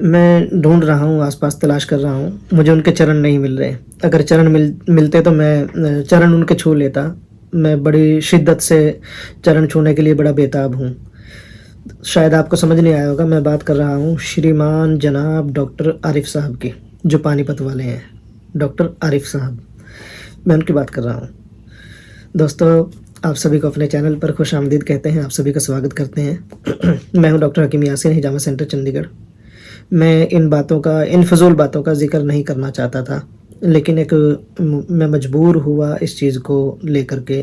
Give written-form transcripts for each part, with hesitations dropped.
मैं ढूंढ रहा हूँ, आसपास तलाश कर रहा हूँ, मुझे उनके चरण नहीं मिल रहे। अगर चरण मिलते तो मैं चरण उनके छू लेता। मैं बड़ी शिद्दत से चरण छूने के लिए बड़ा बेताब हूँ। शायद आपको समझ नहीं आया होगा, मैं बात कर रहा हूँ श्रीमान जनाब डॉक्टर आरिफ साहब की, जो पानीपत वाले हैं। डॉक्टर आरिफ साहब, मैं उनकी बात कर रहा हूँ। दोस्तों, आप सभी को अपने चैनल पर खुश आमदीद कहते हैं, आप सभी का स्वागत करते हैं। मैं हूं डॉक्टर हकीम यासीन, हिजामा सेंटर चंडीगढ़। मैं इन फजूल बातों का जिक्र नहीं करना चाहता था, लेकिन मैं मजबूर हुआ इस चीज़ को लेकर के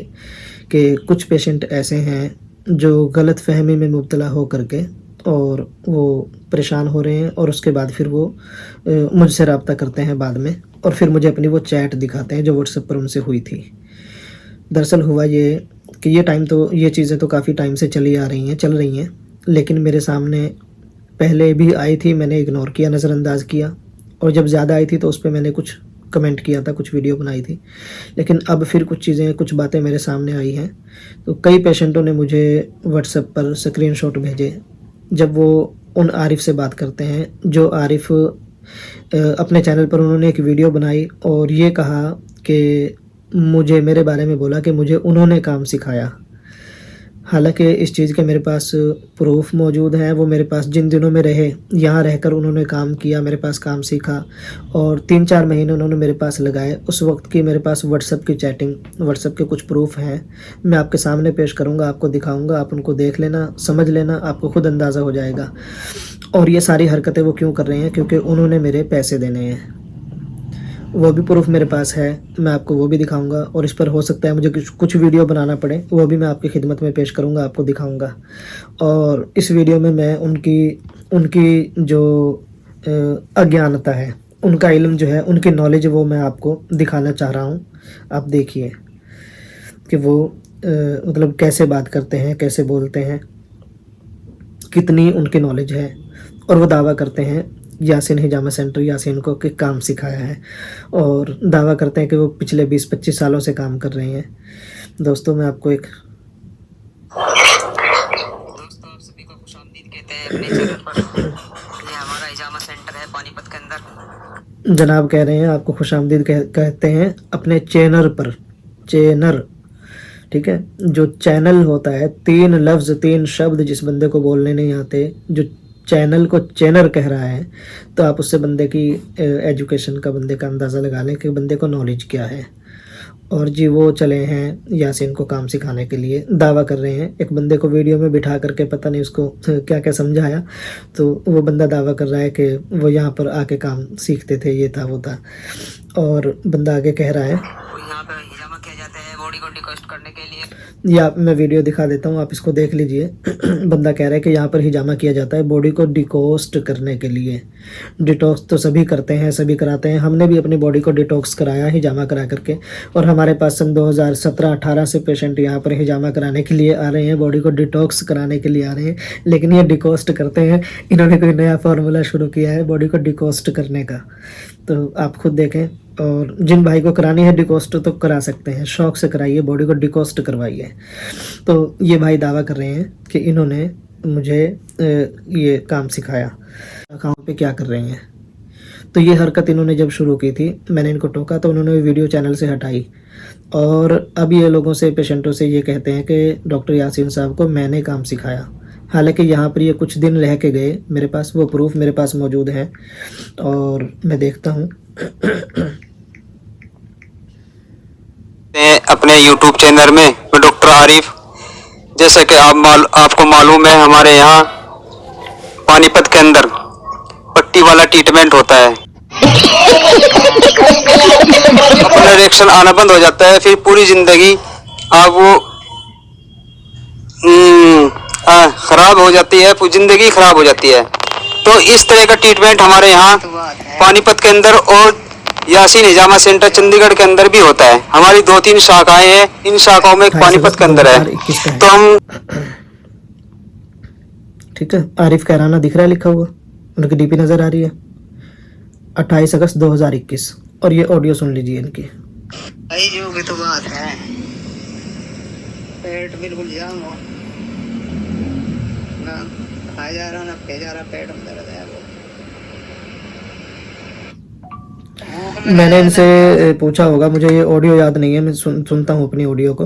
कि कुछ पेशेंट ऐसे हैं जो गलत फहमी में मुब्तला हो करके और वो परेशान हो रहे हैं, और उसके बाद फिर वो मुझसे रब्ता करते हैं बाद में, और फिर मुझे अपनी वो चैट दिखाते हैं जो व्हाट्सएप पर उनसे हुई थी। दरअसल हुआ ये कि ये चीज़ें तो काफ़ी टाइम से चल रही हैं, लेकिन मेरे सामने पहले भी आई थी, मैंने इग्नोर किया, नज़रअंदाज किया, और जब ज़्यादा आई थी तो उस पे मैंने कुछ कमेंट किया था, कुछ वीडियो बनाई थी। लेकिन अब फिर कुछ बातें मेरे सामने आई हैं। तो कई पेशेंटों ने मुझे व्हाट्सएप पर स्क्रीनशॉट भेजे, जब वो उन आरिफ से बात करते हैं जो आरिफ अपने चैनल पर उन्होंने एक वीडियो बनाई और ये कहा कि मेरे बारे में बोला कि मुझे उन्होंने काम सिखाया। हालांकि इस चीज़ के मेरे पास प्रूफ मौजूद हैं। वो मेरे पास जिन दिनों में रहे, यहाँ रहकर उन्होंने काम किया, मेरे पास काम सीखा, और 3-4 महीने उन्होंने मेरे पास लगाए। उस वक्त की मेरे पास व्हाट्सएप की चैटिंग, व्हाट्सएप के कुछ प्रूफ हैं, मैं आपके सामने पेश करूँगा, आपको दिखाऊँगा, आप उनको देख लेना, समझ लेना, आपको खुद अंदाज़ा हो जाएगा। और ये सारी हरकतें वो क्यों कर रहे हैं? क्योंकि उन्होंने मेरे पैसे देने हैं। वो भी प्रूफ मेरे पास है, मैं आपको वो भी दिखाऊंगा, और इस पर हो सकता है मुझे कुछ वीडियो बनाना पड़े, वो भी मैं आपकी खिदमत में पेश करूंगा, आपको दिखाऊंगा। और इस वीडियो में मैं उनकी जो अज्ञानता है, उनका इल्म जो है, उनकी नॉलेज, वो मैं आपको दिखाना चाह रहा हूँ। आप देखिए कि वो मतलब कैसे बात करते हैं, कैसे बोलते हैं, कितनी उनकी नॉलेज है। और वो दावा करते हैं यासीन हिजामा सेंटर यासीन को कि काम सिखाया है, और दावा करते हैं कि वो पिछले 20-25 सालों से काम कर रहे हैं। दोस्तों, मैं आपको एक दोस्तों, आप सभी को खुशामदीद कहते हैं अपने चैनल पर। ये हमारा हिजामा सेंटर है पानीपत के अंदर। जनाब कह रहे हैं आपको खुशामदीद कहते हैं अपने चैनल पर। चैनल, ठीक है। जो चैनल होता है, 3 लफ्ज़ 3 शब्द जिस बंदे को बोलने नहीं आते, जो चैनल को चैनर कह रहा है, तो आप उससे बंदे की एजुकेशन का, बंदे का अंदाज़ा लगा लें कि बंदे को नॉलेज क्या है। और जी, वो चले हैं यासीन को काम सिखाने के लिए, दावा कर रहे हैं। एक बंदे को वीडियो में बिठा करके पता नहीं उसको क्या क्या समझाया, तो वो बंदा दावा कर रहा है कि वो यहाँ पर आके काम सीखते थे, ये था वो था। और बंदा आगे कह रहा है, यहाँ पे हिजामा किया जाता है बॉडी को डिकोस्ट करने के लिए। या मैं वीडियो दिखा देता हूँ, आप इसको देख लीजिए। बंदा कह रहा है कि यहाँ पर हिजामा किया जाता है बॉडी को डिकोस्ट करने के लिए। डिटॉक्स तो सभी करते हैं, सभी कराते हैं, हमने भी अपनी बॉडी को डिटॉक्स कराया हिजामा करा करके। और हमारे पास सन 2017-18 से पेशेंट यहाँ पर हिजामा कराने के लिए आ रहे हैं, बॉडी को डिटॉक्स कराने के लिए आ रहे हैं। लेकिन ये डिकोस्ट करते हैं, इन्होंने कोई नया फार्मूला शुरू किया है बॉडी को डिकोस्ट करने का। तो आप खुद देखें, और जिन भाई को करानी है डिकोस्ट तो करा सकते हैं, शौक से कराइए, बॉडी को डिकोस्ट करवाइए। तो ये भाई दावा कर रहे हैं कि इन्होंने मुझे ये काम सिखाया। अकाउंट पे क्या कर रहे हैं? तो ये हरकत इन्होंने जब शुरू की थी, मैंने इनको टोका तो उन्होंने वीडियो चैनल से हटाई, और अब ये लोगों से, पेशेंटों से ये कहते हैं कि डॉक्टर यासीन साहब को मैंने काम सिखाया। हालांकि यहाँ पर ये कुछ दिन रह के गए, मेरे पास वो प्रूफ मेरे पास मौजूद है, और मैं देखता हूँ। अपने YouTube चैनल में मैं डॉक्टर आरिफ, जैसे कि आपको मालूम है, हमारे यहाँ पानीपत के अंदर पट्टी वाला ट्रीटमेंट होता है। अपना रिएक्शन आना बंद हो जाता है, फिर पूरी जिंदगी आप वो खराब हो जाती है, पूरी जिंदगी खराब हो जाती है। तो इस तरह का ट्रीटमेंट हमारे यहाँ पानीपत के अंदर और यासीन हिजामा सेंटर चंडीगढ़ के अंदर भी होता है। हमारी 2-3 शाखाएं हैं, इन शाखाओं में एक पानीपत के अंदर है। तो हम, ठीक है, आरिफ कैराना दिख रहा है लिखा हुआ, उनकी डीपी नज़र आ रही है, 28 अगस्त 2021। और ये ऑडियो सुन लीजिए इनकी। भाई जो भी तो बात है, पेट बिल्कुल जाम हो ना, खाया जा रहा ना पे जा रहा, पेट में दर्द है वो। मैंने इनसे पूछा होगा, मुझे ये ऑडियो याद नहीं है, मैं सुनता हूँ अपनी ऑडियो को।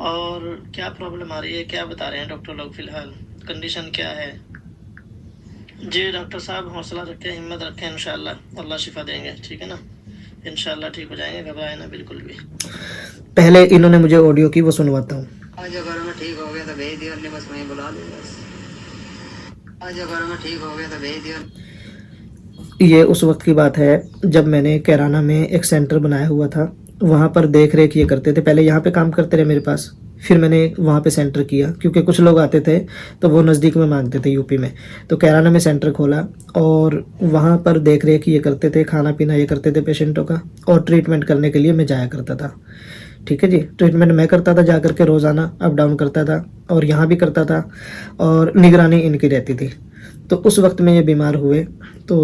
और क्या प्रॉब्लम आ रही है, क्या बता रहे हैं डॉक्टर लोग फिलहाल, कंडीशन क्या है? जी डॉक्टर साहब, हौसला रखें, हिम्मत रखें, इंशाल्लाह अल्लाह शिफा देंगे, ठीक है ना, इंशाल्लाह ठीक हो जाएंगे, घबराए ना बिल्कुल भी। पहले इन्होंने मुझे ऑडियो की, वो सुनवाता हूँ। आज अगर मैं ठीक हो गया तो भेज दिया, बस मैं बुला ली बस। आज अगर मैं ठीक हो गया तो भेज दिया। ये उस वक्त की बात है जब मैंने कैराना में एक सेंटर बनाया हुआ था, वहाँ पर देख रेख ये करते थे। पहले यहाँ पे काम करते रहे मेरे पास, फिर मैंने वहाँ पे सेंटर किया, क्योंकि कुछ लोग आते थे तो वो नज़दीक में मांगते थे यूपी में, तो कैराना में सेंटर खोला और वहाँ पर देख रेख ये करते थे, खाना पीना ये करते थे पेशेंटों का, और ट्रीटमेंट करने के लिए मैं जाया करता था। ठीक है जी, ट्रीटमेंट मैं करता था जा करके, रोज़ाना अप डाउन करता था, और यहाँ भी करता था, और निगरानी इनकी रहती थी। तो उस वक्त में ये बीमार हुए, तो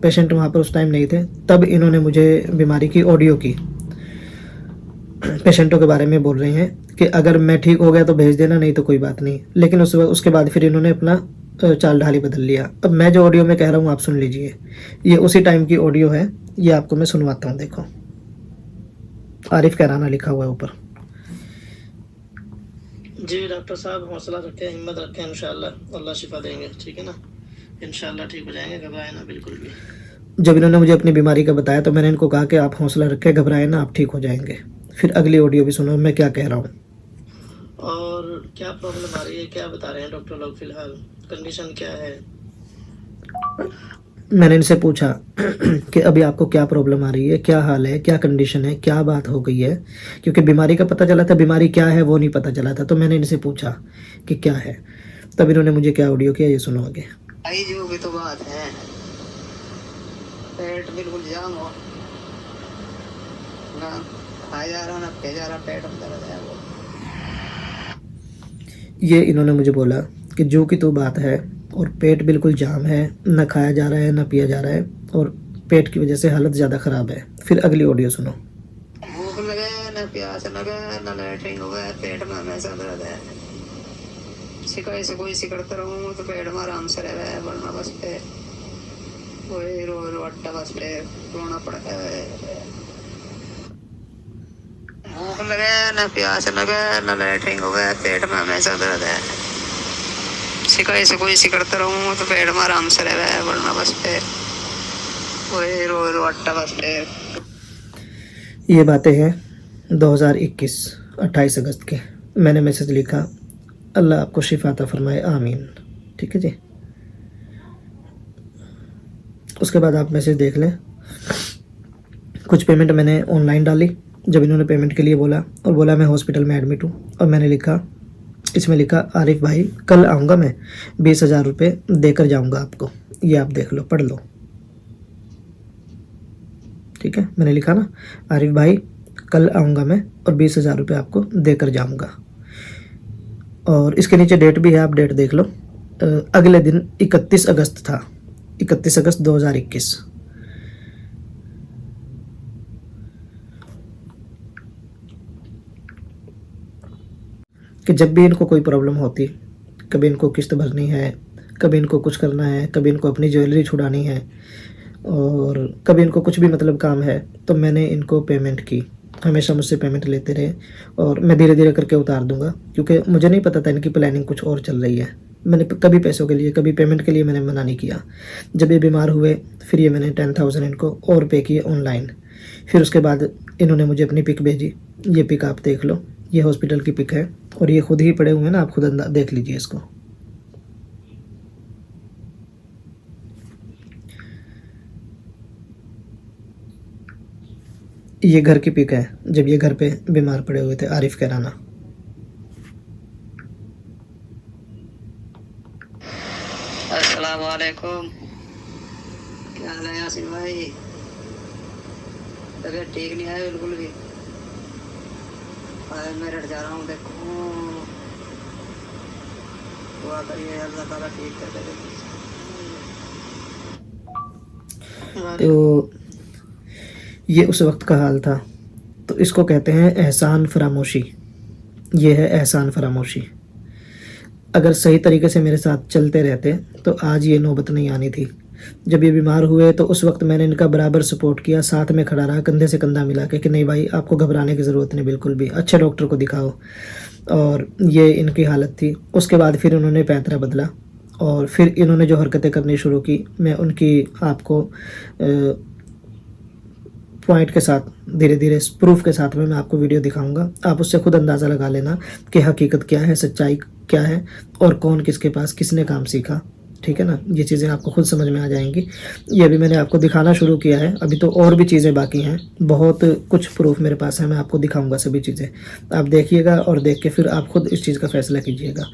पेशेंट वहाँ पर उस टाइम नहीं थे, तब इन्होंने मुझे बीमारी की ऑडियो की, पेशेंटों के बारे में बोल रहे हैं कि अगर मैं ठीक हो गया तो भेज देना, नहीं तो कोई बात नहीं। लेकिन उसके बाद फिर इन्होंने अपना चाल ढाली बदल लिया। अब मैं जो ऑडियो में कह रहा हूँ आप सुन लीजिए, ये उसी टाइम की ऑडियो है, ये आपको मैं सुनवाता हूँ। देखो, आरिफ कैराना लिखा हुआ है ऊपर। जी डॉक्टर साहब, हौसला रखें, हिम्मत रखें, इंशाल्लाह अल्लाह शिफा देंगे, ठीक है ना, इंशाल्लाह ठीक हो जाएंगे, घबराए ना बिल्कुल भी। जब इन्होंने मुझे अपनी बीमारी का बताया तो मैंने इनको कहा कि आप हौसला रखें, घबराए ना, आप ठीक हो जाएंगे। फिर अगली ऑडियो भी सुनो मैं क्या कह रहा हूँ। और क्या प्रॉब्लम आ रही है, क्या बता रहे हैं डॉक्टर लोग फिलहाल, कंडीशन क्या है? मैंने इनसे पूछा कि अभी आपको क्या प्रॉब्लम आ रही है, क्या हाल है, क्या कंडीशन है, क्या बात हो गई है, क्योंकि बीमारी का पता चला था, बीमारी क्या है वो नहीं पता चला था। तो मैंने इनसे पूछा कि क्या है, तब इन्होंने मुझे क्या ऑडियो किया, ये सुनो आगे। आई जो भी तो बात है, पेट बिल्कुल जाम हो ना, खाया जा रहा ना पे जा रहा, पेट में दर्द है वो। ये इन्होंने मुझे बोला कि जो की तो बात है, और पेट बिल्कुल जाम है, ना खाया जा रहा है ना पिया जा रहा है, और पेट की वजह से हालत ज़्यादा ख़राब है। फिर अगली ऑडियो सुनो। भूख लगे ना, प्यास लगे ना, लैट्रिन हो गया, पेट में हमेशा दर्द है। शिकायत से कोई सिकड़ता रहूँ तो पेट में आराम से रह है, वरना बस पे वही रोज अट्टा बस पे रोना पड़ता है। भूख लगे ना, प्यास लगे ना, लैट्रिन हो गया, पेट में हमेशा दर्द है। शिकायत से कोई सिकड़ता रहूँ तो पेट में आराम से रह है, वरना बस पे वही रोज अट्टा बस पे। ये बातें हैं 2021 28 अगस्त के। मैंने मैसेज लिखा, अल्लाह आपको शिफा अता फरमाए, आमीन। ठीक है जी। उसके बाद आप मैसेज देख लें। कुछ पेमेंट मैंने ऑनलाइन डाली जब इन्होंने पेमेंट के लिए बोला, और बोला मैं हॉस्पिटल में एडमिट हूँ, और मैंने लिखा, इसमें लिखा, आरिफ भाई कल आऊँगा मैं, 20,000 रुपये देकर जाऊँगा आपको, ये आप देख लो, पढ़ लो। ठीक है, मैंने लिखा ना, आरिफ भाई कल आऊँगा मैं और 20,000 रुपये आपको देकर जाऊँगा। और इसके नीचे डेट भी है, आप डेट देख लो। अगले दिन 31 अगस्त था, 31 अगस्त 2021। कि जब भी इनको कोई प्रॉब्लम होती, कभी इनको किस्त भरनी है, कभी इनको कुछ करना है, कभी इनको अपनी ज्वेलरी छुड़ानी है, और कभी इनको कुछ भी मतलब काम है, तो मैंने इनको पेमेंट की। हमेशा मुझसे पेमेंट लेते रहे, और मैं धीरे धीरे करके उतार दूंगा, क्योंकि मुझे नहीं पता था इनकी प्लानिंग कुछ और चल रही है। मैंने कभी पैसों के लिए, कभी पेमेंट के लिए मैंने मना नहीं किया। जब ये बीमार हुए, फिर ये मैंने 10,000 इनको और पे किए ऑनलाइन। फिर उसके बाद इन्होंने मुझे अपनी पिक भेजी, ये पिक आप देख लो, ये हॉस्पिटल की पिक है, और ये खुद ही पड़े हुए हैं ना, आप खुद देख लीजिए इसको। ये घर की पिक है जब ये घर पे बीमार पड़े हुए थे, आरिफ कैराना। अस्सलाम वालेकुम, क्या हाल है यासीन भाई? तबीयत ठीक नहीं है बिल्कुल भी, मैं रट जा रहा हूँ, देखो दुआ करिए अल्लाह ताला ठीक कर दे। तो ये उस वक्त का हाल था। तो इसको कहते हैं एहसान फरामोशी। ये है एहसान फरामोशी। अगर सही तरीके से मेरे साथ चलते रहते तो आज ये नौबत नहीं आनी थी। जब ये बीमार हुए तो उस वक्त मैंने इनका बराबर सपोर्ट किया, साथ में खड़ा रहा, कंधे से कंधा मिला के कि नहीं भाई आपको घबराने की ज़रूरत नहीं बिल्कुल भी, अच्छे डॉक्टर को दिखाओ। और ये इनकी हालत थी। उसके बाद फिर इन्होंने पैंतरा बदला और फिर इन्होंने जो हरकतें करनी शुरू की, मैं उनकी आपको पॉइंट के साथ धीरे धीरे प्रूफ के साथ में मैं आपको वीडियो दिखाऊंगा। आप उससे खुद अंदाज़ा लगा लेना कि हकीकत क्या है, सच्चाई क्या है और कौन किसके पास किसने काम सीखा। ठीक है ना, ये चीज़ें आपको खुद समझ में आ जाएंगी। ये अभी मैंने आपको दिखाना शुरू किया है, अभी तो और भी चीज़ें बाकी हैं, बहुत कुछ प्रूफ मेरे पास है, मैं आपको दिखाऊंगा सभी चीज़ें। आप देखिएगा और देख के फिर आप खुद इस चीज़ का फैसला कीजिएगा।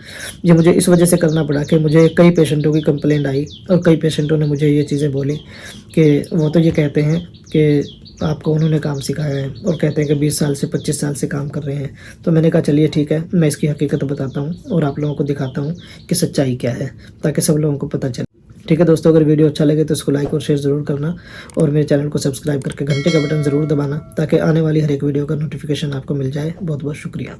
ये मुझे इस वजह से करना पड़ा कि मुझे कई पेशेंटों की कंप्लेंट आई और कई पेशेंटों ने मुझे ये चीज़ें बोली कि वो तो ये कहते हैं कि आपको उन्होंने काम सिखाया है और कहते हैं कि 20 साल से 25 साल से काम कर रहे हैं। तो मैंने कहा चलिए ठीक है, मैं इसकी हकीकत बताता हूँ और आप लोगों को दिखाता हूँ कि सच्चाई क्या है, ताकि सब लोगों को पता चले। ठीक है दोस्तों, अगर वीडियो अच्छा लगे तो इसको लाइक और शेयर ज़रूर करना और मेरे चैनल को सब्सक्राइब करके घंटे का बटन ज़रूर दबाना, ताकि आने वाली हर एक वीडियो का नोटिफिकेशन आपको मिल जाए। बहुत बहुत शुक्रिया।